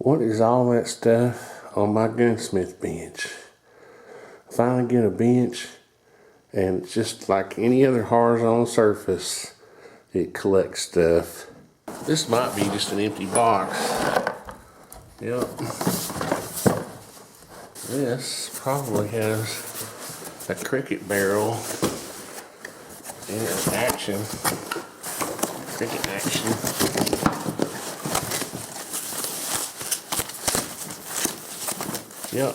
What is all that stuff on my gunsmith bench? I finally get a bench, and it's just like any other horizontal surface, it collects stuff. This might be just an empty box. Yep. This probably has a Crickett barrel in its action. Crickett action. Yep.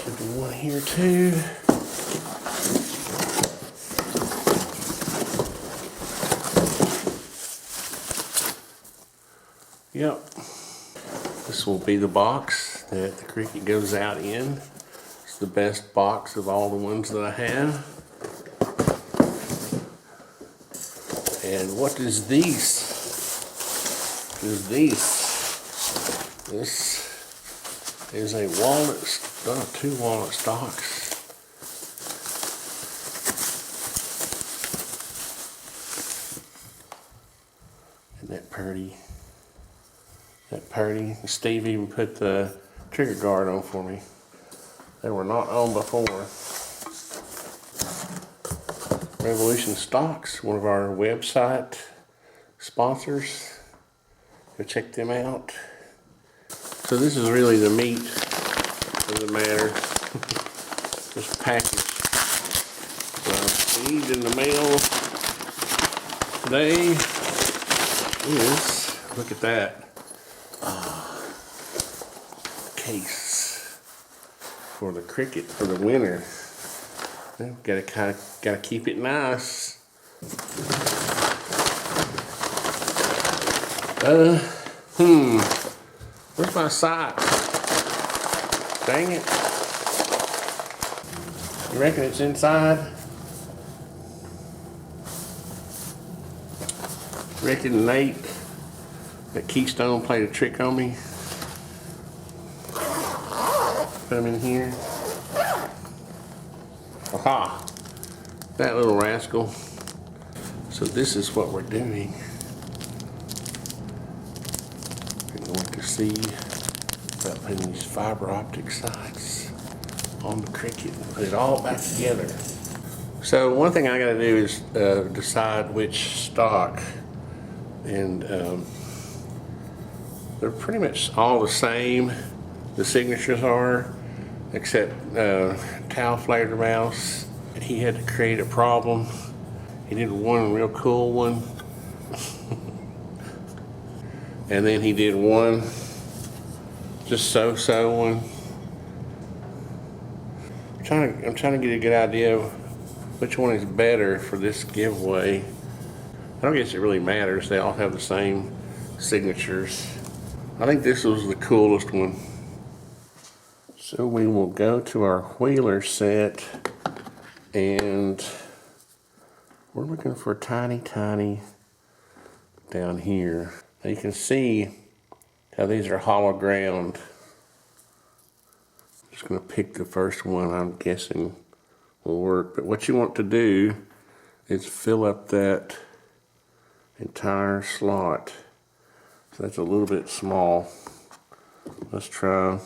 Should be one here too. Yep. This will be the box that the Crickett goes out in. It's the best box of all the ones that I have. And what is this? This is a walnut, two walnut stalks. Isn't that pretty? That pretty. Steve even put the trigger guard on for me. They were not on before. Revolution Stocks, one of our website sponsors. Go check them out. So this is really the meat of the matter. This package received in the mail today is, look at that, case for the Crickett for the winter. Gotta keep it nice. Where's my sight? Dang it. You reckon it's inside? Reckon Nate, that Keystone, played a trick on me. Put them in here. Aha! That little rascal. So this is what we're doing. We're going to see about putting these fiber optic sights on the Crickett and put it all back together. So one thing I gotta do is decide which stock, and they're pretty much all the same. The signatures are, except Towel Flavor Mouse. He had to create a problem. He did one real cool one. And then he did one just so one. I'm trying to get a good idea of which one is better for this giveaway. I don't guess it really matters. They all have the same signatures. I think this was the coolest one. So we will go to our wheeler set, and we're looking for tiny down here. Now you can see how these are hollow ground. Just gonna pick the first one I'm guessing will work. But what you want to do is fill up that entire slot. So that's a little bit small. Let's try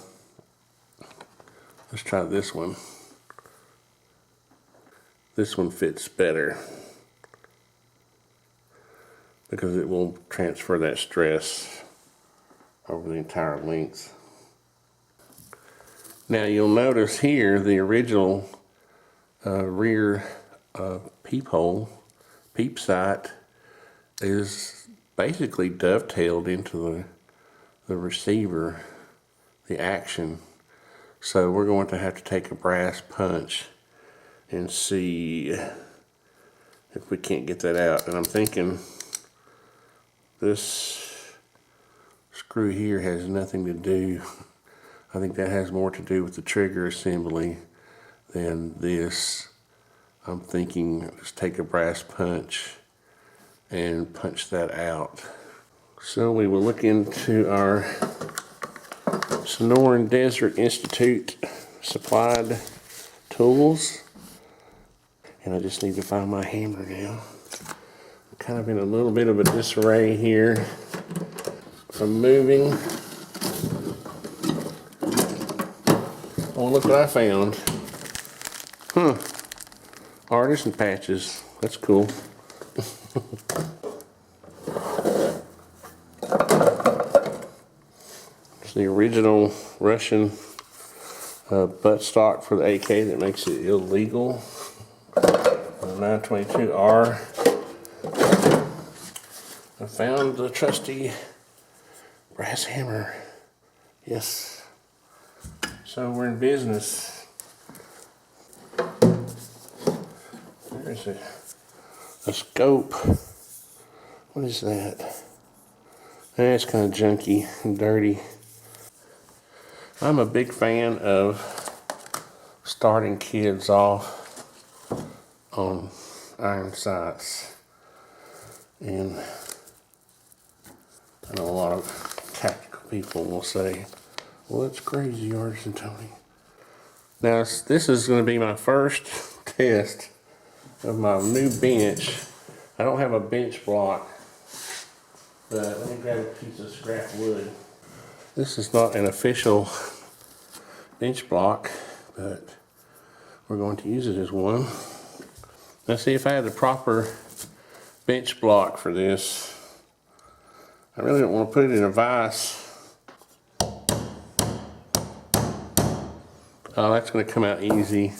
this one. This one fits better because it will transfer that stress over the entire length. Now you'll notice here the original rear peep sight is basically dovetailed into the receiver, the action. So we're going to have to take a brass punch and see if we can't get that out. And I'm thinking this screw here has nothing to do. I think that has more to do with the trigger assembly than this. I'm thinking just take a brass punch and punch that out. So we will look into our Sonoran Desert Institute supplied tools, and I just need to find my hammer now. kind of in a little bit of a disarray here from moving. Oh, look what I found. Artisan patches. That's cool. It's the original Russian buttstock for the AK that makes it illegal. 922R. I found the trusty brass hammer. Yes. So we're in business. There's a scope. What is that? That's kind of junky and dirty. I'm a big fan of starting kids off on iron sights. And I know a lot of tactical people will say, well, that's crazy, ArtisanTony. Now, this is going to be my first test of my new bench. I don't have a bench block, but let me grab a piece of scrap wood. This is not an official bench block, but we're going to use it as one. Let's see if I had the proper bench block for this. I really don't want to put it in a vise. Oh, that's going to come out easy.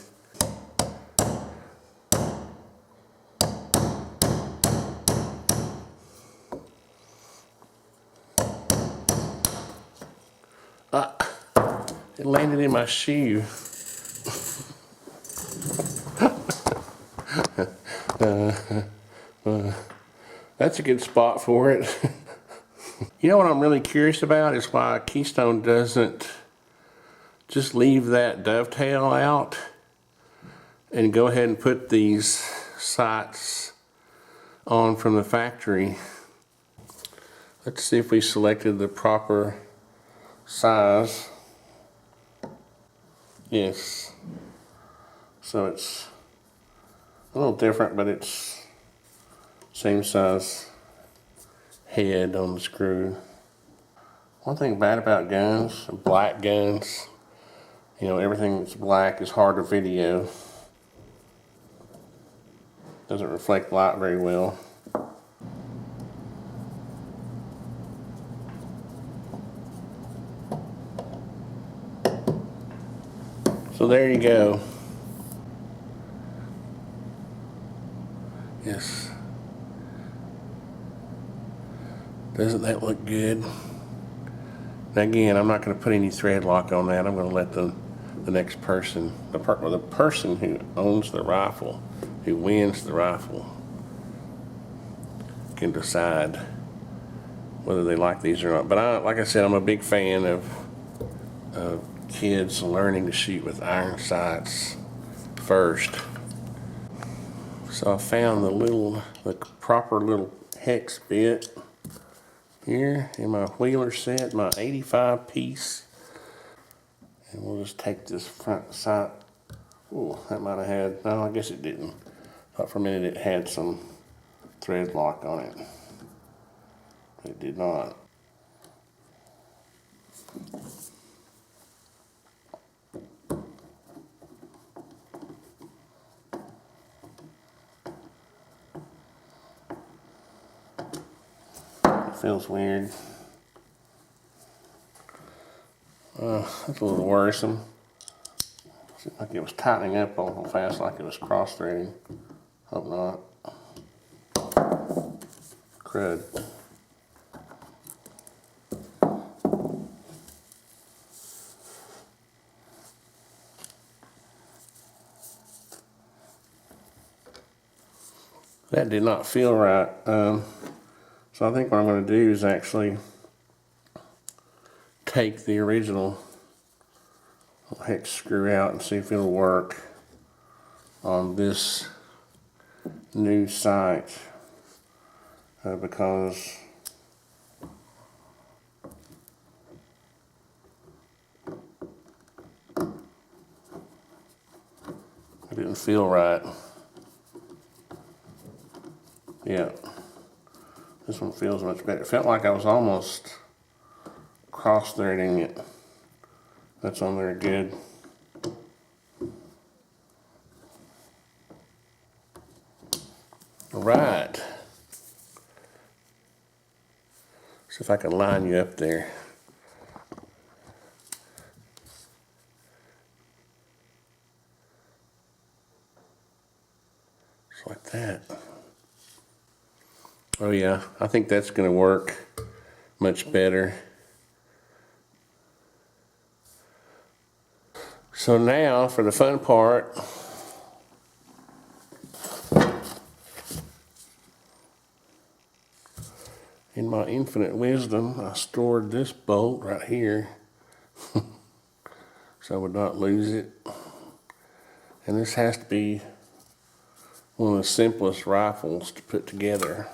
It landed in my shoe. That's a good spot for it. You know what I'm really curious about is why Keystone doesn't just leave that dovetail out and go ahead and put these sights on from the factory. Let's see if we selected the proper size. Yes. So it's a little different, but it's same size head on the screw. One thing bad about guns, black guns, you know, everything that's black is hard to video. Doesn't reflect light very well. So there you go. Yes. Doesn't that look good? Now again, I'm not going to put any thread lock on that. I'm going to let the next person, the person who owns the rifle, who wins the rifle, can decide whether they like these or not. But like I said, I'm a big fan of kids learning to shoot with iron sights first. So I found the proper little hex bit here in my wheeler set, my 85 piece. And we'll just take this front sight. Oh, that might have had, no, I guess it didn't. Thought for a minute it had some thread lock on it. It did not. It feels weird. That's a little worrisome. Seemed like it was tightening up awful fast, like it was cross-threading. Hope not. Crud. That did not feel right. So I think what I'm going to do is actually take the original hex screw out and see if it'll work on this new sight, because it didn't feel right. Yeah. This one feels much better. It felt like I was almost cross-threading it. That's on there good. All right. See if I can line you up there. Just like that. Oh yeah, I think that's going to work much better. So now for the fun part. In my infinite wisdom, I stored this bolt right here so I would not lose it. And this has to be one of the simplest rifles to put together.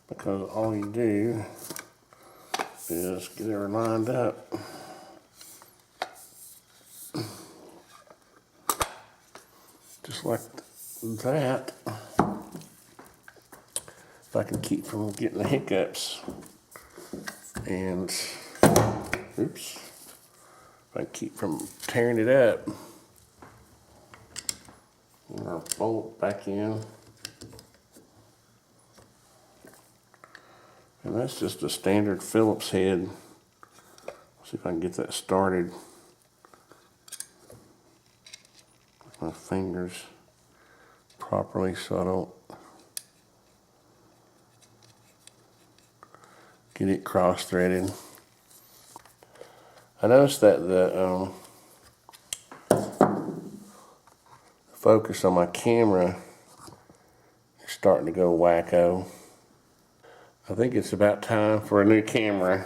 Because all you do is get her lined up. Just like that. If I can keep from getting the hiccups. And, oops. If I can keep from tearing it up. And our bolt back in. And that's just a standard Phillips head. See if I can get that started. With my fingers properly so I don't get it cross-threaded. I noticed that the focus on my camera is starting to go wacko. I think it's about time for a new camera.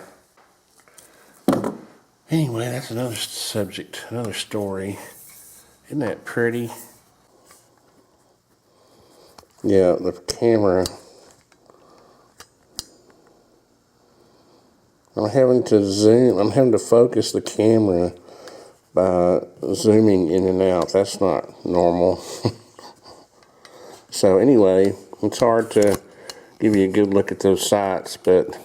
Anyway, that's another subject, another story. Isn't that pretty? Yeah, the camera. I'm having to focus the camera by zooming in and out. That's not normal. So anyway, it's hard to give you a good look at those sights, but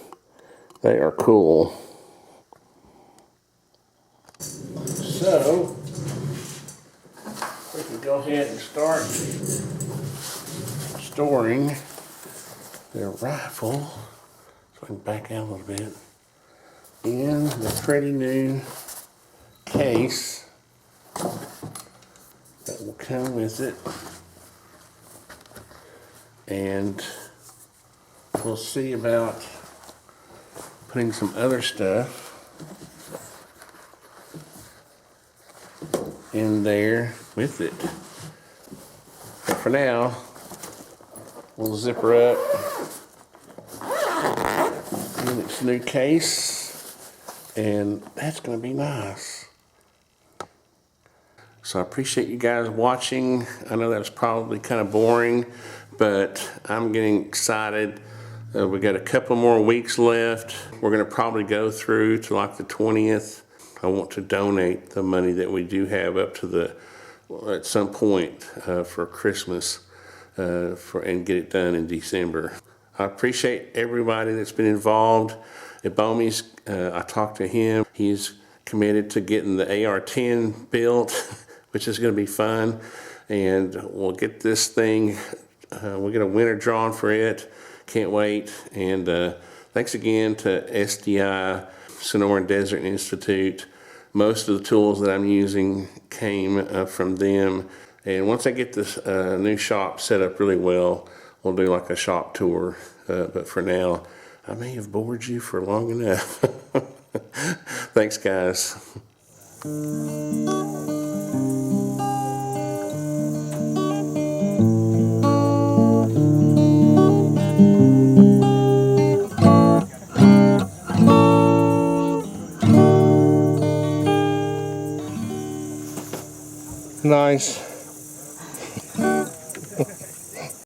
they are cool. So, we can go ahead and start storing their rifle, so I can back out a little bit, in the pretty new case that will come with it. And we'll see about putting some other stuff in there with it. But for now, we'll zip her up in its new case, and that's going to be nice. So I appreciate you guys watching. I know that was probably kind of boring, but I'm getting excited. We got a couple more weeks left. We're going to probably go through to like the 20th. I want to donate the money that we do have up to at some point for Christmas and get it done in December. I appreciate everybody that's been involved. Ebomi's, I talked to him. He's committed to getting the AR-10 built, which is going to be fun. And we'll get this thing, we'll get a winner drawn for it. Can't wait. And thanks again to SDI, Sonoran Desert Institute. Most of the tools that I'm using came from them. And once I get this new shop set up really well, we'll do like a shop tour. But for now, I may have bored you for long enough. Thanks, guys. Nice.